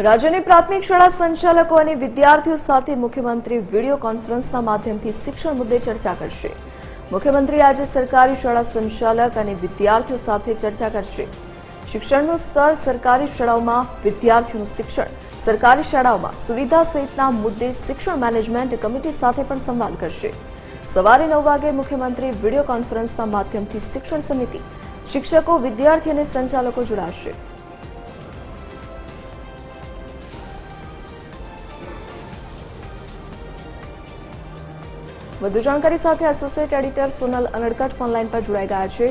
રાજ્યની પ્રાથમિક શાળા સંચાલકો અને વિદ્યાર્થીઓ સાથે મુખ્યમંત્રી વિડીયો કોન્ફરન્સના માધ્યમથી શિક્ષણ મુદ્દે ચર્ચા કરશે। મુખ્યમંત્રી આજે સરકારી શાળા સંચાલક અને વિદ્યાર્થીઓ સાથે ચર્ચા કરશે। શિક્ષણનું સ્તર, સરકારી શાળાઓમાં વિદ્યાર્થીઓનું શિક્ષણ, સરકારી શાળાઓમાં સુવિધા સહિતના મુદ્દે શિક્ષણ મેનેજમેન્ટ કમિટી સાથે પણ સંવાદ કરશે। સવારે 9 વાગે મુખ્યમંત્રી વિડીયો કોન્ફરન્સના માધ્યમથી શિક્ષણ સમિતિ, શિક્ષકો, વિદ્યાર્થી અને સંચાલકો જોડાશે। વધુ જાણકારી સાથે associate editor Sonal Anadkat phone line પર જોડાઈ ગયા છે।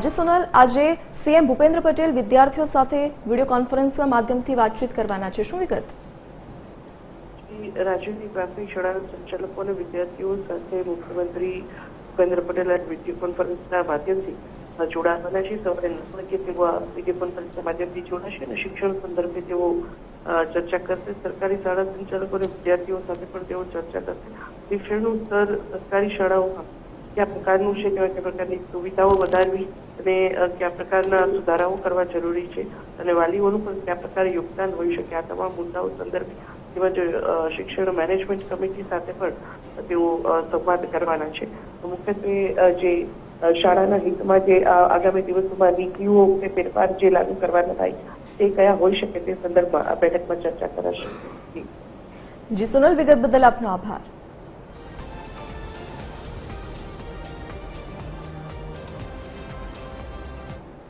જે સોનલ, આજે સીએમ ભૂપેન્દ્ર પટેલ વિદ્યાર્થીઓ સાથે વિડીયો કોન્ફરન્સના માધ્યમથી વાતચીત કરવાના છે, શું વિગત? રાજ્યની પ્રાથમિક શાળા સંચાલકો અને વિદ્યાર્થીઓ સાથે મુખ્યમંત્રી ભૂપેન્દ્ર પટેલ વિડીયો કોન્ફરન્સના માધ્યમથી જોડાવાના છે। સવારે 9 વાગે તેઓ આ વિડીયો કોન્ફરન્સના માધ્યમથી જોડાશે અને શિક્ષણ સંદર્ભે તેઓ ચર્ચા કરશે। સરકારી શાળા સંચાલકો અને વિદ્યાર્થીઓ સાથે પણ તેઓ ચર્ચા કરશે। શિક્ષણનું સ્તર સરકારી શાળાઓમાં કયા પ્રકારનું છે, કેવા પ્રકારની સુવિધાઓ વધારવી અને કયા પ્રકારના સુધારાઓ કરવા જરૂરી છે અને વાલીઓનું પણ કયા પ્રકારે યોગદાન હોઈ શકે, આ તમામ મુદ્દાઓ સંદર્ભે તેમજ શિક્ષણ મેનેજમેન્ટ કમિટી સાથે પણ તેઓ સંવાદ કરવાના છે। મુખ્યત્વે જે શાળાના હિતમાં જે આગામી દિવસોમાં નીતિઓ કે ફેરફાર જે લાગુ કરવાના થાય તે કયા હોઈ શકે તે સંદર્ભમાં આ બેઠકમાં ચર્ચા કરાશે। જી સોનલ, વિગત બદલ આપનો આભાર।